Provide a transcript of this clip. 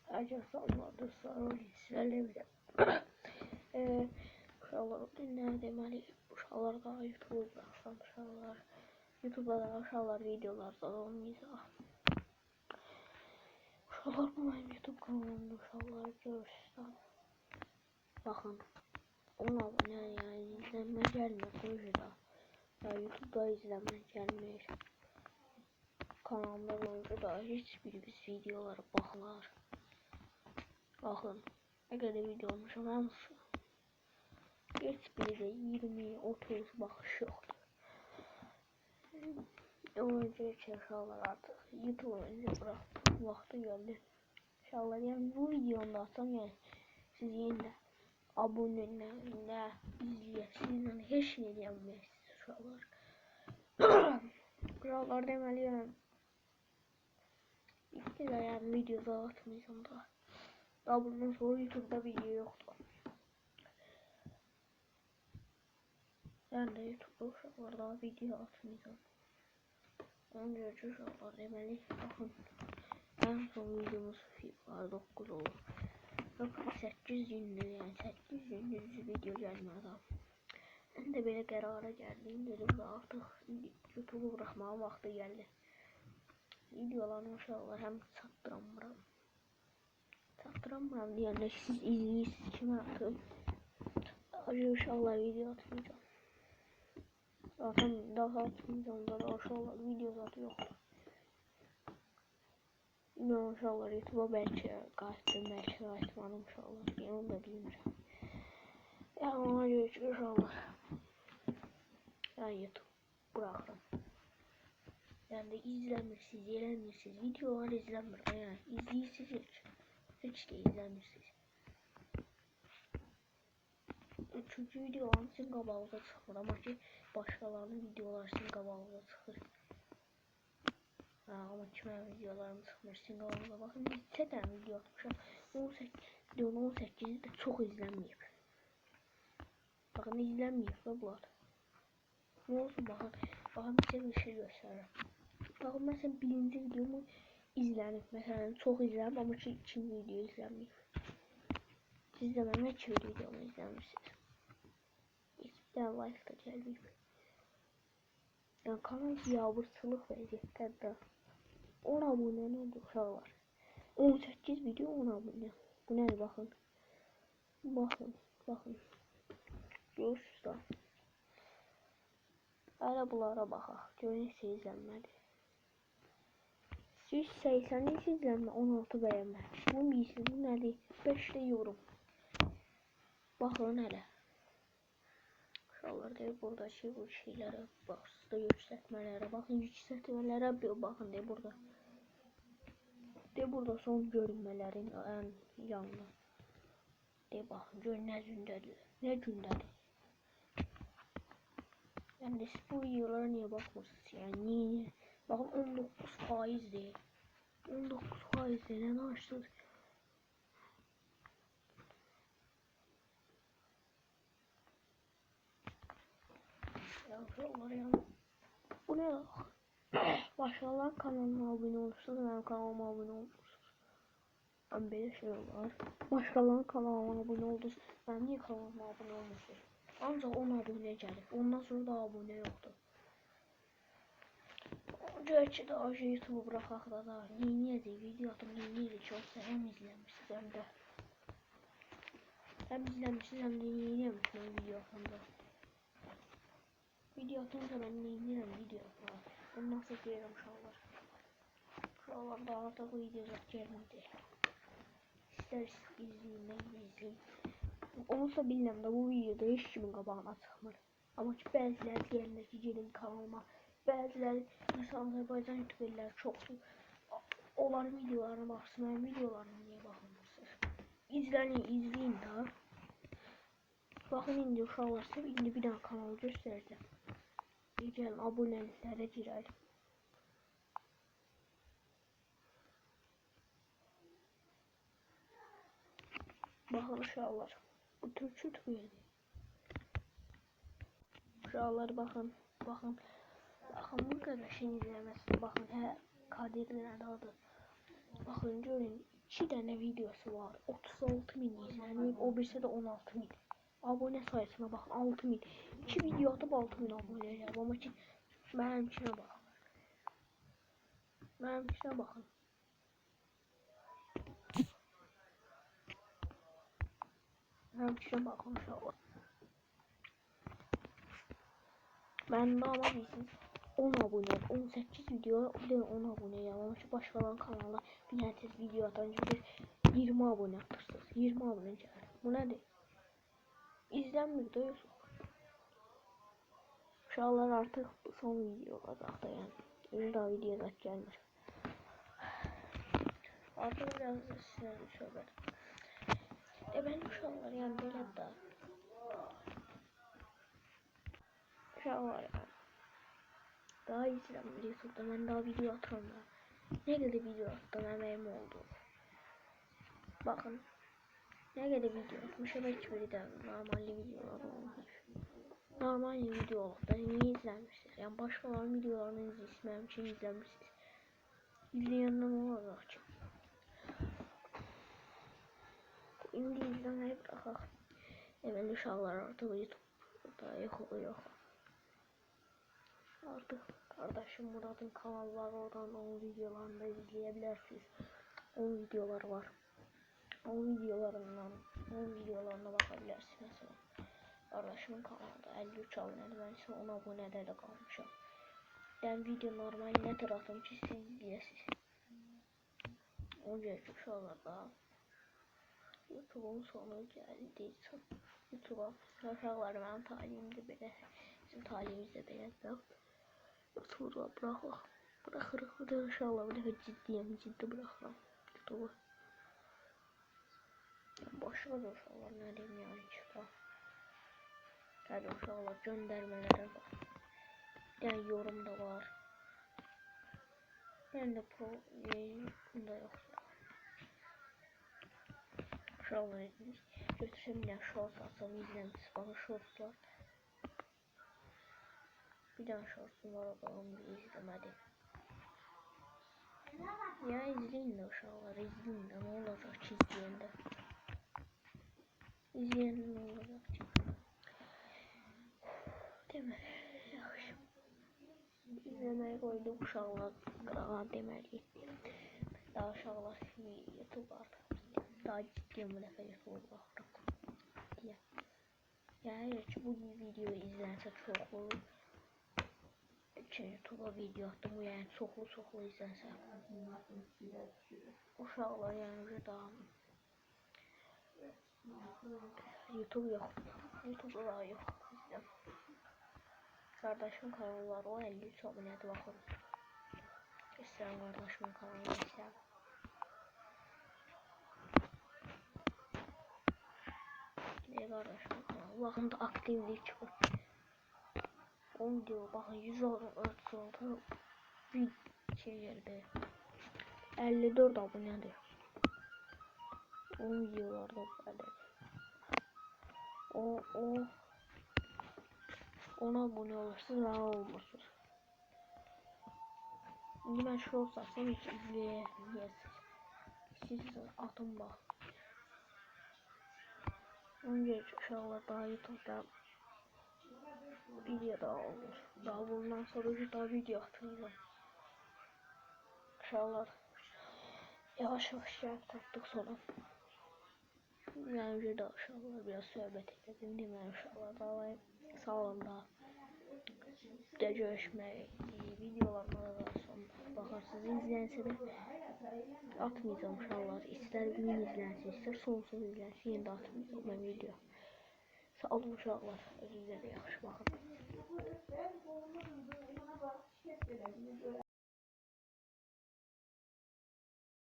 Əgər salmadırsa, sizlərlə uşaqlar nə deməli, uşaqlar da YouTube buraxsam, YouTube'da da uşaqlar videolarda da olmayacaq. Uşaqlar bu mənim YouTube kanalımda uşaqlar görürsün. Baxın, 10 abunə yəni izlənmə gəlmir projeda. Ya YouTube'da izlənmə gəlmir. Kanalımda projeda heç bir videolara baxılar. Baxın, nə qədər video olmuşam hamısı. Heç biri də 20-30 baxış yoxdur. Önce uşaqlar artıq YouTube önce buraxdım, vaxtı gəldi. Uşaqlar, yəni bu videonu da atsam, yəni siz yenə də abunə nə izləyəsiniz, heç nə deyəməyəsiniz uşaqlar. Uşaqlar deməli, yəni ilk də yəni video atmayacam da. Daha bundan sonra YouTube'da video yoxdur. Yəni də YouTube'da uşaqlar daha video atmayacam. Önce uşaqlar deməli, baxın, ən son videomuz FIFA 9 olur. 8 gündür, yəni 8 gündür video gəlmədi. Mən də belə qərara gəldim, dedim ki artıq YouTube'u buraxmağa vaxtı gəldi. Videolarını uşaqlar həm çatdıramıram deyəndə siz izləyirsiniz kimi atım. Daha uşaqlar video atmayacam. Zaten daha atmayacam da uşaqlar video zaten yoxdur. Bilmiyorum uşaqlar YouTube'a bəlkə qayıtdım, bəlkə qayıtmadım uşaqlar. Yəni onu da bilmirəm. Yəni ona görə ki uşaqlar. Yəni YouTube buraxıram. Yəni də izləmirsiniz, eləmirsiniz. Videolar izləmir. Yəni izləyirsiniz heç də izləmirsiniz. Çünki videoların sizin qabağınıza çıxır. Amma ki başqalarının videoları sizin qabağınıza çıxır. Amma ki mənim videolarım çıxmır sizin qabağınıza. Baxın, neçə dənə video atmışam. 18'i də çox izlənməyib. Baxın, izlənməyib və bunlar. Nə olsun, baxın sizə bir şey göstərirəm. Baxın, məsələn, birinci videomu izlənib. Məsələn, çox izlənib, amma ki ikinci video izlənməyib. Siz də mənim iki videomu izləmirsiniz. Bir dənə like da gəlməyib. Yəni kanal biabırçılıq vəziyyətdə. 10 abunə oldu uşaqlar. 18 video 10 abunə. Bu nədir baxın. Baxın. Görürsünüz da. Hələ bunlara baxaq. Görün heç izlənmədi. 180 izlənmə, 16 bəyənmə. Bunu bilirsiniz, bu nədir? 5 də yorum. Baxın hələ. Uşaqlar deyir buradakı bu şeylərə baxsız da yüksəltmələrə. Baxın yüksəltmələrə baxın deyir burada. Deyir burada son görünmələrin ən yanına. Deyir baxın gör nə gündədir. Nə gündədir. Yəni siz bu videolara niyə baxmırsınız? Yəni niyə? Baxın 19% deyir. 19% deyir. Nə danışsınız? Uşaqlar yəni bu nə? Başqalarının kanalına abunə olursunuz, mənim kanalıma abunə olmursunuz. Amma belə şey olar. Başqalarının kanalına abunə oldunuz, mənim niyə kanalıma abunə olmursunuz? Ancaq 10 abunə gəlib, ondan sonra da abunə yoxdur. Gör ki daha YouTube'u buraxaq da neyniyəcək, video atım neyniyəcək ki, olsa həm izləmişsiniz, həm də neyniyəmiş mən video atımda. Video atınca ben neyniyəm video atmağa. Bunu nasıl görürüm uşaqlar. Uşaqlar da artıq video gəlmədi. İstər izləyin, mən izləyin. Onunsa bilmirəm də bu videoda heç kimin qabağına çıxmır. Amma ki bəziləri deyirlər ki gelin kanalıma. Bəziləri məsələn Azərbaycan youtuberləri çoxdur. Onların videolarına baxsın, mənim videolarıma niyə baxmırsınız? İzləyin də. Baxın indi uşaqlar sizə indi bir dənə kanal göstərəcəm. Gəlin abunəliklərə girək. Baxın uşaqlar. Bu türkü tweedi. Uşaqlar baxın. Baxın bu qədər şey izləməsin. Baxın Kadir nədir adı. Baxın görün 2 tane videosu var. 36.000 izlenip o birisi de 16.000. Abone sayısına bakın 6.000. 2 video atıp 6.000 abone yapıyor. Ama ki benimkine bakın. Benimkine bakın. Benimkine bakın inşallah. Ben daha ama bilsiniz 10 abone, 18 video, bir de 10 abone ya. Ama şu başkalarının kanalına bir herkes video atınca bir 20 abone atırsınız. 20 abone gelir. Bu nedir? İzlenmiyor da yok. İnşallah artık son video olacak da yani. Bir daha video da gelmir. Artık biraz da size bir sohbet. Ben inşallah yani böyle daha. İnşallah yani. Daha izlenmeli YouTube'da ben daha video atıyorum da. Ne kadar video attım emeğim oldu. Bakın. Ne kadar video atmışım hiçbiri de normal videolar olmuş. Normal videolarda niye izlenmişsiniz? Yani başkalarının videolarını izlemişsiniz için izlenmişsiniz. İzleyenler olacak ki. Şimdi izlemeyi bırakak. Hemen inşallah artık YouTube'da yok oluyor. Artık kardeşim Murat'ın kanalı var, oradan onun videolarını da izleyebilirsiniz. Onun videoları var. Onun videolarına bakabilirsiniz mesela. Kardeşimin kanalında 53 abonede, ben ise 10 abonede de kalmışım. Ben video normal ne tarafım ki siz izleyesiniz. Önce şu anlarda YouTube'un sonu geldi. YouTube'a aşağılar benim talimimde böyle, bizim talimimizde böyle YouTube'da bırakırız. Bu da inşallah bir defa ciddi bırakırım YouTube'u. Başka da inşallah ne diyeyim yani işte. Hadi inşallah göndermelere var. Yani yorum da var. Ben de da yok ya. İnşallah götürsem bir short atsam izlenmesi bana shortlar. Bir tane shortum var, onu bir izlemedim. Ya izleyin de inşallah, izleyin de ne olacak ki izleyin de. İzleyin de ne olacak ki. Değil mi? Yaxşı. İzlemeyi koydum uşaqlar qırağa deməli. Daha uşaqlar YouTube artıq daha ciddiyim bu dəfə YouTube baxırıq. Yəni ki bu video izlənsə çoxlu. YouTube'a video attım bu yəni çoxlu izlənsə. Uşaqlar yəni daha YouTube yok. YouTube daha yok. İzlem. Kardeşim kanalı var, o 53 abonede bakın. İsteyen kardeşimin kanalına isteyen. Ne kardeşimin kanalı? Bakın da aktiflik çıkıyor. 10 diyor, bakın 100 oldu, 400 oldu. Bir şey geldi. 54 abonede. 10 videolarda böyle. Ona abone olursunuz, daha olursunuz. Şimdi ben şu olsam hiç izleyemezsiniz. Siz atın bak. Önce inşallah daha YouTube'da video daha olur. Daha bundan sonra daha video atacağım. İnşallah yavaş yaptık sonra. Yani önce daha inşallah biraz sohbet edelim değil mi inşallah. Daha sağ olun daha. De görüşmeyi videolarına da sonra bakarsınız, izlense de atmayacağım inşallah. İster gün izlensin, ister sonsuz izlensin, yine de atmayacağım ben video. Sağ olun inşallah. Özür dilerim. Yaxşı baxın.